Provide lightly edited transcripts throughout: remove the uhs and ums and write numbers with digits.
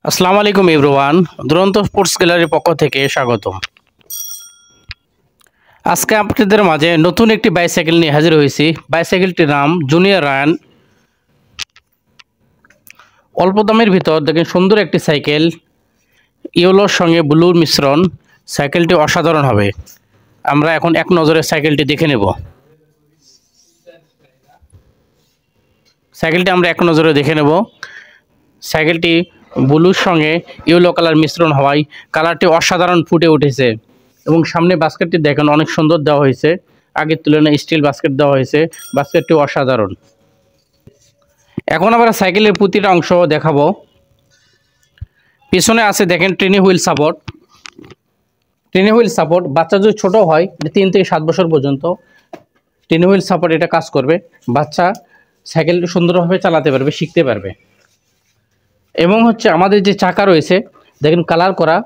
আসসালামু আলাইকুম এভরিওয়ান, দুরন্ত স্পোর্টস গ্যালারির পক্ষ থেকে স্বাগতম। আজকে আপনাদের মাঝে নতুন একটি বাইসাইকেল নিয়ে হাজির হয়েছি। বাইসাইকেলটির নাম জুনিয়র রায়ান। অল্প দামের ভিতর দেখেন সুন্দর একটি সাইকেল, ইয়েলোর সঙ্গে ব্লুর মিশ্রণ। সাইকেলটি অসাধারণ হবে। আমরা এখন এক নজরে সাইকেলটি দেখে নেব। সাইকেলটি ব্লুর সঙ্গে ইয়েলো কালার মিশ্রণ হওয়ায় কালারটি অসাধারণ ফুটে উঠেছে এবং সামনে বাস্কেটটি দেখেন অনেক সুন্দর দেওয়া হয়েছে। আগের তুলনায় স্টিল বাস্কেট দেওয়া হয়েছে। বাস্কেটটি অসাধারণ। এখন আমরা সাইকেলের প্রতিটা অংশ দেখাবো। পিছনে আছে দেখেন ট্রেনি হুইল সাপোর্ট। বাচ্চা যদি ছোট হয় 3 থেকে 7 বছর পর্যন্ত ট্রেনি হুইল সাপোর্ট এটা কাজ করবে। বাচ্চা সাইকেলটি সুন্দরভাবে চালাতে পারবে, শিখতে পারবে। এবং আমাদের যে চাকা রয়েছে দেখেন কালার করা,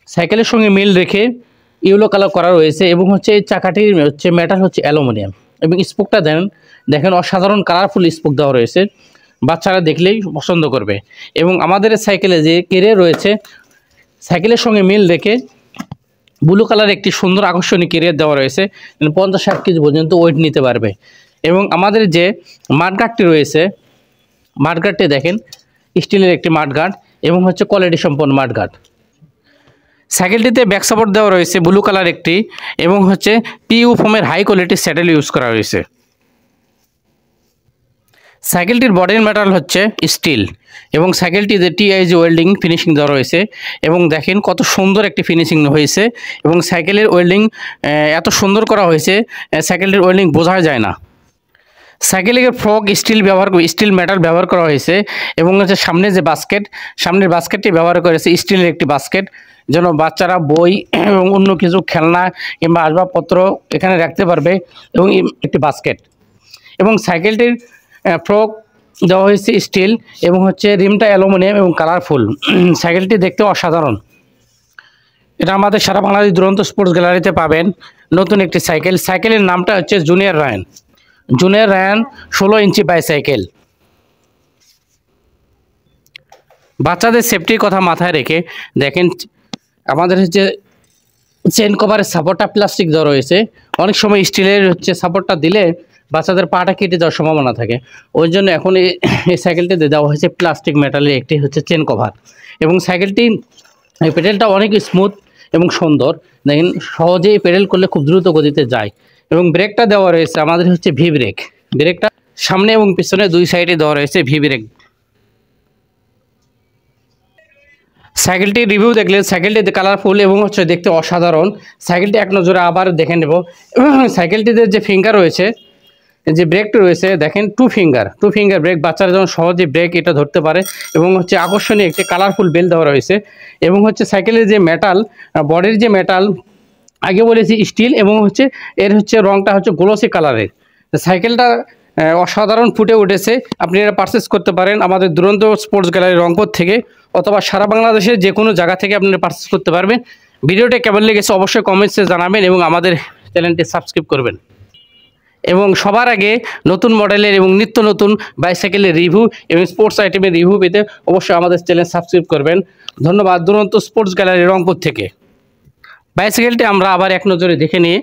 সাইকেলের সঙ্গে মিল রেখে ইয়েলো কালার করা রয়েছে। এবং এই চাকাটির মেটাল অ্যালুমিনিয়াম এবং স্পোকটা দেখেন অসাধারণ কালারফুল স্পোক দেওয়া রয়েছে। বাচ্চারা দেখলেই পছন্দ করবে। এবং আমাদের সাইকেলে যে কেরিয়ার রয়েছে সাইকেলের সঙ্গে মিল রেখে ব্লু কালার একটি সুন্দর আকর্ষণীয় কেরিয়ার দেওয়া রয়েছে। 50-60 কেজি পর্যন্ত ওয়েট নিতে পারবে। এবং আমাদের যে মাঠগার্ডটি রয়েছে, মাঠগার্ডটি দেখেন স্টিলের একটি মাঠগার্ড এবং কোয়ালিটি সম্পন্ন মাঠগার্ড। সাইকেলটিতে ব্যাক সাপোর্ট দেওয়া রয়েছে ব্লু কালার একটি এবং পিইউ ফোমের হাই কোয়ালিটির স্যাডেল ইউজ করা হয়েছে। সাইকেলটির বডির মেটাল স্টিল এবং সাইকেলটিতে টিআইজি ওয়েল্ডিং ফিনিশিং দেওয়া রয়েছে। এবং দেখেন কত সুন্দর একটি ফিনিশিং হয়েছে। এবং সাইকেলের ওয়েল্ডিং এত সুন্দর করা হয়েছে, সাইকেলটির ওয়েল্ডিং বোঝা যায় না। সাইকেলের ফ্রক স্টিল মেটাল ব্যবহার করা হয়েছে। এবং সামনে যে সামনের বাস্কেটটি ব্যবহার করেছে স্টিলের একটি বাস্কেট, যেন বাচ্চারা বই এবং অন্য কিছু খেলনা কিংবা আসবাবপত্র এখানে রাখতে পারবে। এবং একটি বাস্কেট এবং সাইকেলটির ফ্রক দেওয়া হয়েছে স্টিল এবং রিমটা অ্যালুমিনিয়াম এবং কালারফুল। সাইকেলটি দেখতে অসাধারণ। এটা আমাদের সারা বাংলাদেশ দুরন্ত স্পোর্টস গ্যালারিতে পাবেন। নতুন একটি সাইকেলের নামটা জুনিয়র রায়ান। 16 ইঞ্চি বাইসাইকেল। বাচ্চাদের সেফটির কথা মাথায় রেখে দেখেন আমাদের চেন কভারের সাপোর্টটা প্লাস্টিক দেওয়া রয়েছে। অনেক সময় স্টিলের সাপোর্টটা দিলে বাচ্চাদের পাটা কেটে যাওয়ার সম্ভাবনা থাকে। ওই জন্য এখন এই সাইকেলটিতে দেওয়া হয়েছে প্লাস্টিক মেটালের একটি চেন কভার। এবং সাইকেলটি পেডেলটা অনেক স্মুথ এবং সুন্দর। দেখেন সহজেই পেডেল করলে খুব দ্রুত গতিতে যায়। এবং ব্রেকটা দেওয়া রয়েছে আমাদের ভি ব্রেক। ব্রেকটা সামনে এবং পিছনে দুই সাইডে দেওয়া রয়েছে ভি ব্রেক। সাইকেলটির রিভিউ দেখলে সাইকেলটি কালারফুল এবং দেখতে অসাধারণ। সাইকেলটি এক নজরে আবার দেখে নেব। সাইকেলটিতে যে ফিঙ্গার রয়েছে, যে ব্রেকটি রয়েছে দেখেন টু ফিঙ্গার ব্রেক। বাচ্চারা যেন সহজে ব্রেক এটা ধরতে পারে। এবং আকর্ষণীয় একটি কালারফুল বেল দেওয়া রয়েছে। এবং সাইকেলের যে মেটাল, বডির যে মেটাল আগে বলেছি স্টিল এবং এর রংটা গ্লোসি কালারের। সাইকেলটা অসাধারণ ফুটে উঠেছে। আপনি এটা পারচেস করতে পারেন আমাদের দুরন্ত স্পোর্টস গ্যালারি রংপুর থেকে, অথবা সারা বাংলাদেশের যে কোনো জায়গা থেকে আপনারা পারচেস করতে পারবেন। ভিডিওটা কেমন লেগেছে অবশ্যই কমেন্টসে জানাবেন এবং আমাদের চ্যানেলটি সাবস্ক্রাইব করবেন। এবং সবার আগে নতুন মডেলের এবং নিত্য নতুন বাইসাইকেলের রিভিউ এবং স্পোর্টস আইটেমের রিভিউ পেতে অবশ্যই আমাদের চ্যানেল সাবস্ক্রাইব করবেন। ধন্যবাদ। দুরন্ত স্পোর্টস গ্যালারি রংপুর থেকে বাইসাইকেলটি আমরা আবার এক নজরে দেখে নিয়ে